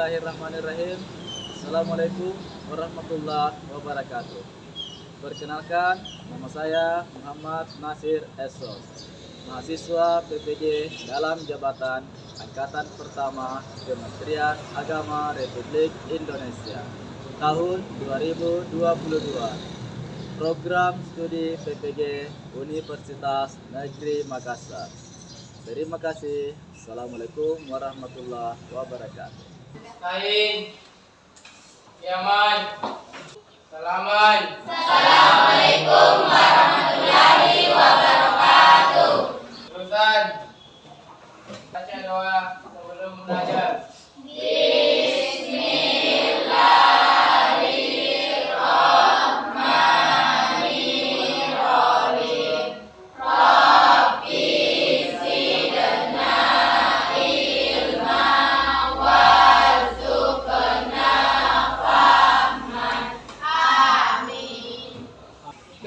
Bismillahirrahmanirrahim. Assalamualaikum warahmatullahi wabarakatuh. Perkenalkan, nama saya Muhammad Nasir Esos, mahasiswa PPJ dalam jabatan Angkatan Pertama Kementerian Agama Republik Indonesia tahun 2022. Program studi PPJ Universitas Negeri Makassar. Terima kasih. Assalamualaikum warahmatullahi wabarakatuh. Kain, Yaman, Salaman. Assalamualaikum warahmatullahi wabarakatuh. Terusan, baca doa sebelum belajar.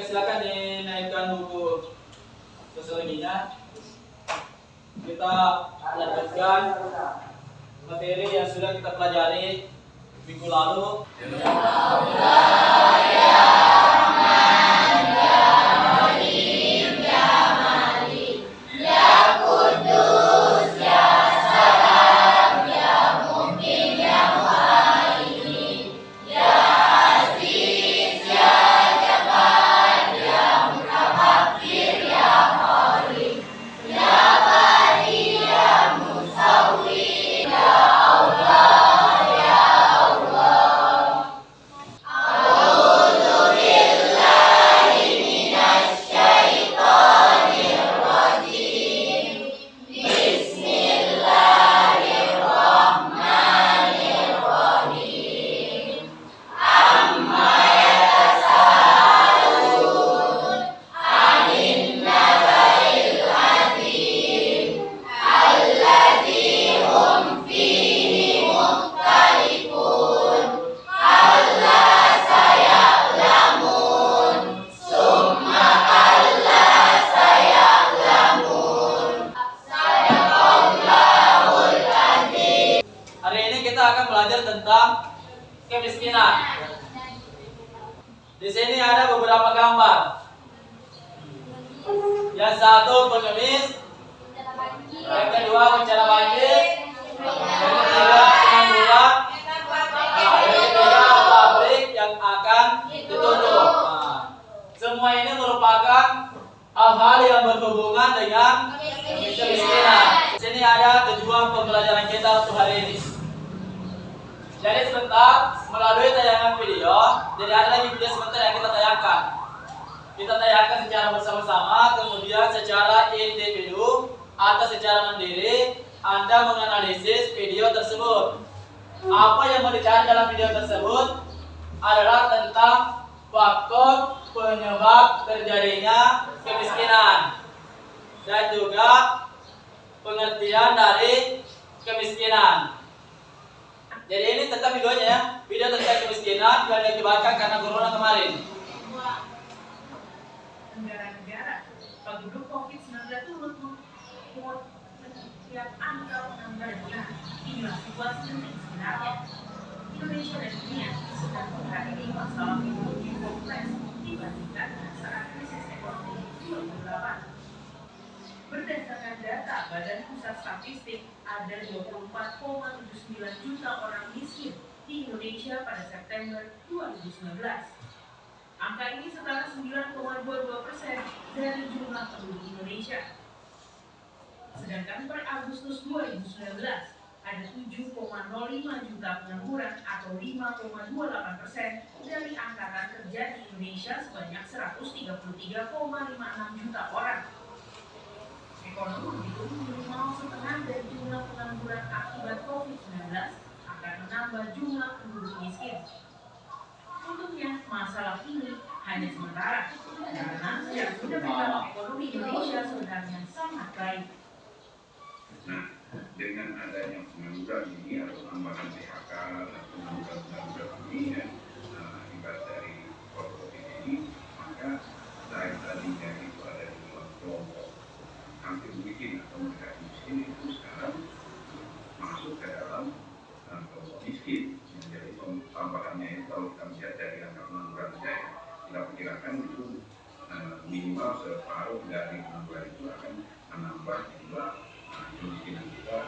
Silakan dinaikkan buku sosiologinya. Kita lanjutkan materi yang sudah kita pelajari minggu lalu. Tentang kemiskinan. Di sini ada beberapa gambar. Yang satu pengemis, yang kedua bencana banjir, yang ketiga pengangguran, yang ketiga pabrik yang akan ditutup. Semua ini merupakan hal-hal yang berhubungan dengan kemiskinan. Di sini ada tujuan pembelajaran kita untuk hari ini. Jadi sebentar melalui tayangan video, jadi ada lagi video sebentar yang kita tayangkan. Kita tayangkan secara bersama-sama, kemudian secara individu atau secara mandiri Anda menganalisis video tersebut. Apa yang mau dicari dalam video tersebut adalah tentang faktor penyebab terjadinya kemiskinan dan juga pengertian dari kemiskinan. Jadi ini tentang videonya ya, video tentang kemiskinan yang diakibatkan karena corona kemarin. Negara-negara penduduk COVID-19 turut setiap angka penambahannya. Inilah situasi yang sebenarnya. Indonesia dan dunia sedang menghadapi masalah ekonomi kompleks dibandingkan saat krisis ekonomi 2008. Berdasarkan data Badan Pusat Statistik, ada 24,79 juta orang miskin di Indonesia pada September 2019. Angka ini setara 9,22% dari jumlah penduduk Indonesia. Sedangkan per Agustus 2019, ada 7,05 juta pengangguran atau 5,28% dari angkatan kerja di Indonesia sebanyak 133,56 juta orang. Ekonomi itu minimal setengah dari jumlah pengangguran akibat COVID-19 akan menambah jumlah penduduk miskin. Untungnya, masalah ini hanya sementara, karena secara fundamental ekonomi Indonesia sebenarnya sangat baik. Nah, dengan adanya pengangguran ini atau tambahan PHK atau pengangguran ini ya, akibat dari COVID ini, maka saya tadinya itu ada di dalam kelompok hampir miskin atau mereka miskin itu sekarang masuk ke dalam kelompok miskin. Jadi tambahannya itu kalau kita melihat dari angka pengangguran saja, kita perkirakan itu minimal separuh dari pengangguran itu akan menambah jumlah kemiskinan kita,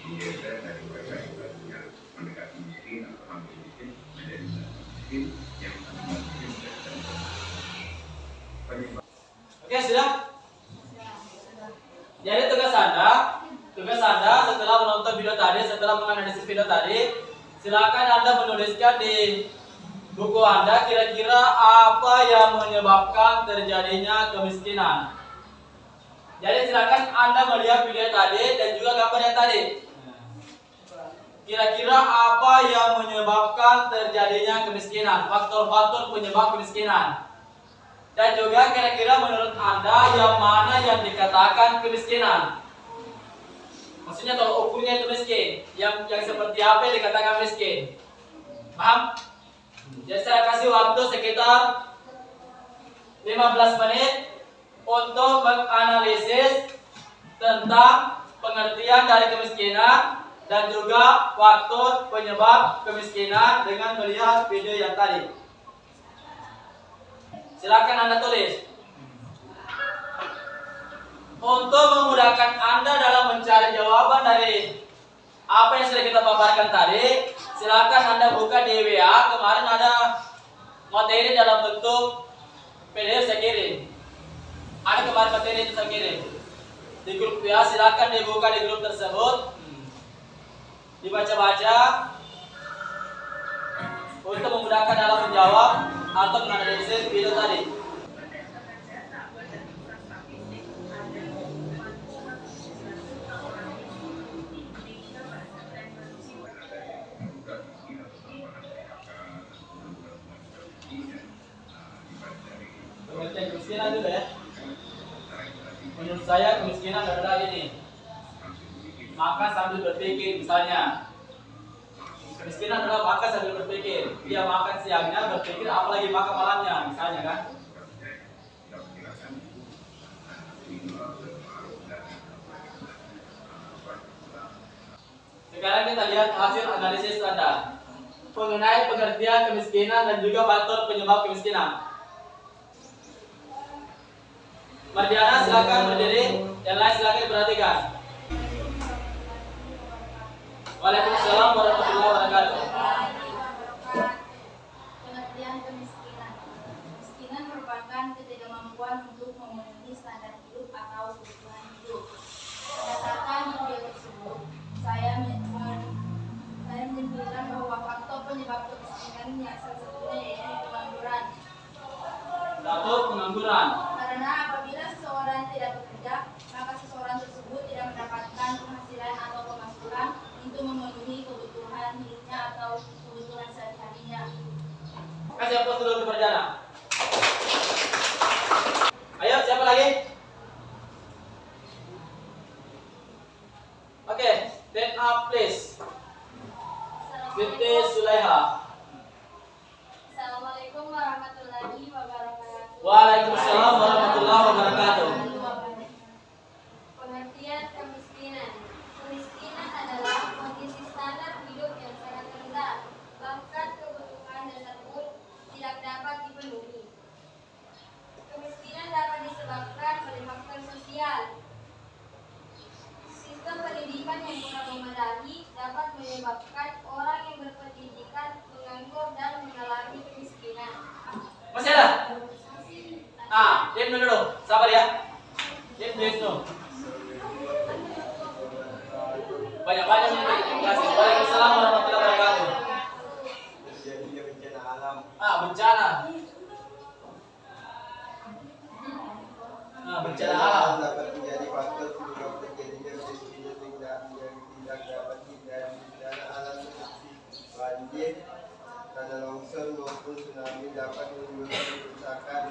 menggeser dari mereka yang tadinya mendekati miskin atau hampir miskin menjadi miskin yang sangat miskin dan penyebab. Oke, sudah? Jadi tugas Anda setelah menonton video tadi, setelah menganalisis video tadi, silakan Anda menuliskan di buku Anda kira-kira apa yang menyebabkan terjadinya kemiskinan. Jadi silakan Anda melihat video tadi dan juga gambar yang tadi. Kira-kira apa yang menyebabkan terjadinya kemiskinan, faktor-faktor penyebab kemiskinan. Dan juga kira-kira menurut Anda yang mana yang dikatakan kemiskinan? Maksudnya kalau ukurnya itu miskin, yang seperti apa yang dikatakan miskin? Paham? Jadi saya kasih waktu sekitar 15 menit untuk menganalisis tentang pengertian dari kemiskinan dan juga faktor penyebab kemiskinan dengan melihat video yang tadi. Silakan Anda tulis. Untuk memudahkan Anda dalam mencari jawaban dari apa yang sudah kita paparkan tadi, silakan Anda buka di WA. Kemarin ada materi dalam bentuk PDF saya kirim. Ada kemarin materi itu saya kirim di grup WA. Silakan dibuka di grup tersebut, dibaca-baca untuk memudahkan dalam menjawab atau menganalisis video tadi. Pengertian kemiskinan dulu ya. Menurut saya kemiskinan adalah ini: makan sambil berpikir. Misalnya kemiskinan adalah makan sambil berpikir. Dia makan siangnya berpikir apalagi makan malamnya, misalnya kan. Sekarang kita lihat hasil analisis Anda mengenai pengertian kemiskinan dan juga faktor penyebab kemiskinan. Mardiana silakan berdiri, yang lain silakan diperhatikan. Waalaikumsalam warahmatullahi wabarakatuh. Pengertian kemiskinan. Kemiskinan merupakan ketidakmampuan untuk memenuhi standar hidup atau kebutuhan hidup. Berdasarkan video tersebut, saya menyimpulkan bahwa faktor penyebab kemiskinan yang salah satunya yaitu pengangguran. Satu, pengangguran. Karena apabila seseorang tidak bekerja, maka seseorang tersebut tidak mendapatkan penghasilan atau pemasukan untuk memenuhi kebutuhan hidupnya atau kebutuhan sehari-harinya. Kasih aplaus dulu untuk Mardiana. Ayo, siapa lagi? Oke, stand up please. Siti Sulaiha. Assalamualaikum warahmatullahi wabarakatuh. Waalaikumsalam warahmatullahi wabarakatuh. Pengertian kemiskinan. Kemiskinan adalah kondisi standar hidup yang sangat rendah, bahkan kebutuhan dasar pun tidak dapat dipenuhi. Kemiskinan dapat disebabkan oleh faktor sosial. Sistem pendidikan yang kurang memadai dapat menyebabkan orang yang berpendidikan menganggur dan mengalami kemiskinan. Masih ada? Diam dulu, sabar ya. Diam dulu. Banyak-banyak ini. Terima kasih. Waalaikumsalam warahmatullahi wabarakatuh. Terjadinya bencana alam. Bencana. Bencana alam. Dapat menjadi faktor penyebab terjadinya kemiskinan yang tidak dapat dihindari. Bencana alam seperti banjir, tanah longsor maupun tsunami dapat menimbulkan kerusakan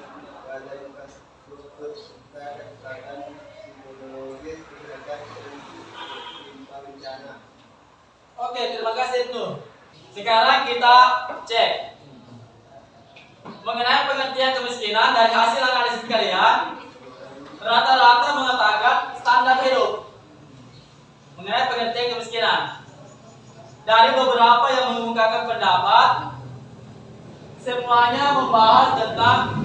pada infrastruktur serta kerusakan psikologis terhadap penyebab bencana. Oke, terima kasih Ibnu. Sekarang kita cek mengenai pengertian kemiskinan. Dari hasil analisis kalian, rata-rata mengatakan standar hidup mengenai pengertian kemiskinan. Dari beberapa yang mengungkapkan pendapat, semuanya membahas tentang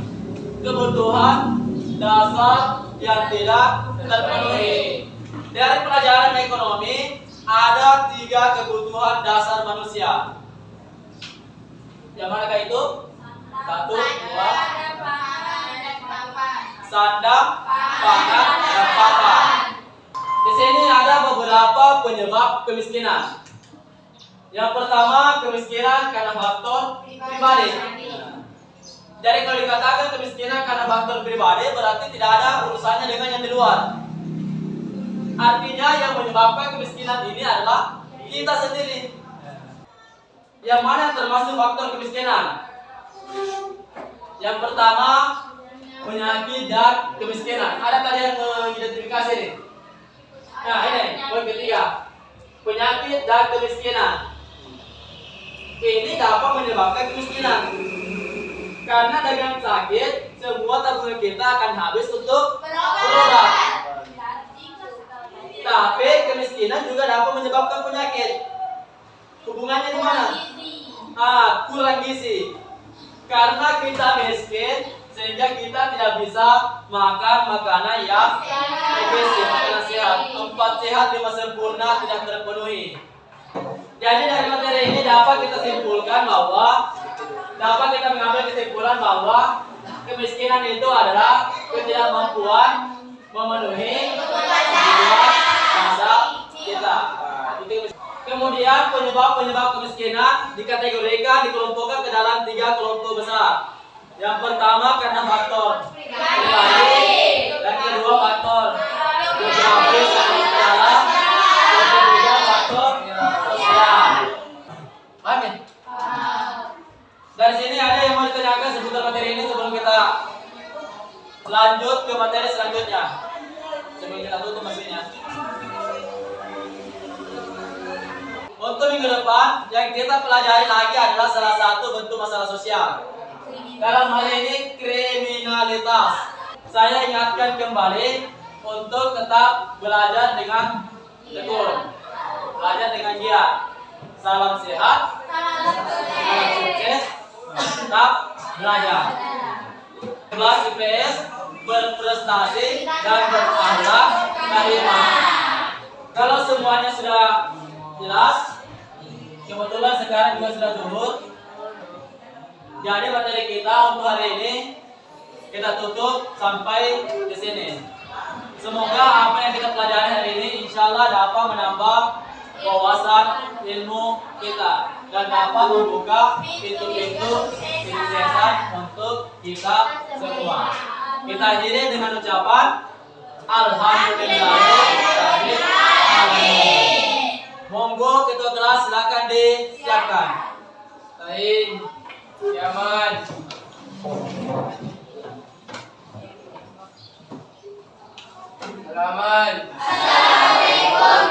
kebutuhan dasar yang tidak terpenuhi. Dari pelajaran ekonomi, ada 3 kebutuhan dasar manusia. Yang manakah itu? 1, 2, sandang, pangan, dan papan. Di sini ada beberapa penyebab kemiskinan. Yang pertama, kemiskinan karena faktor pribadi. Jadi kalau dikatakan kemiskinan karena faktor pribadi, berarti tidak ada urusannya dengan yang di luar. Artinya yang menyebabkan kemiskinan ini adalah kita sendiri. Yang mana yang termasuk faktor kemiskinan? Yang pertama, penyakit dan kemiskinan. Ada tadi yang mengidentifikasi nih. Nah ini, poin ketiga, penyakit dan kemiskinan. Ini dapat menyebabkan kemiskinan. Karena dengan sakit, semua tabungan kita akan habis untuk berobat. Tapi kemiskinan juga dapat menyebabkan penyakit. Hubungannya di mana? Kurang gizi. Karena kita miskin, sehingga kita tidak bisa makan makanan yang bergizi, makanan sehat. 4 sehat 5 sempurna tidak terpenuhi. Jadi dari materi ini dapat kita simpulkan bahwa dapat kita mengambil kesimpulan bahwa kemiskinan itu adalah ketidakmampuan memenuhi kebutuhan dasar kita. Kemudian penyebab-penyebab kemiskinan dikategorikan, dikelompokkan ke dalam 3 kelompok besar. Yang pertama karena faktor pribadi, yang kedua faktor geografis atau sejarah, yang ketiga faktor sosial. Amin. Dari sini ada yang mau ditanyakan seputar materi ini sebelum kita lanjut ke materi selanjutnya. Sebelum kita tutup maksudnya. Untuk minggu depan yang kita pelajari lagi adalah salah satu bentuk masalah sosial. Dalam hal ini kriminalitas. Saya ingatkan kembali untuk tetap belajar dengan tekun, belajar dengan giat. Salam sehat, salam sukses, tetap belajar. Kelas IPS berprestasi dan berakhlak karimah. Kalau semuanya sudah jelas, kebetulan sekarang juga sudah zuhur. Jadi materi kita untuk hari ini kita tutup sampai di sini. Semoga apa yang kita pelajari hari ini insya Allah dapat menambah wawasan ilmu kita dan dapat membuka pintu-pintu kesuksesan untuk kita semua. Kita akhiri dengan ucapan Alhamdulillahirabbil alamin. Monggo ketua kelas silakan disiapkan. Baik. Yaman. Halaman. Assalamualaikum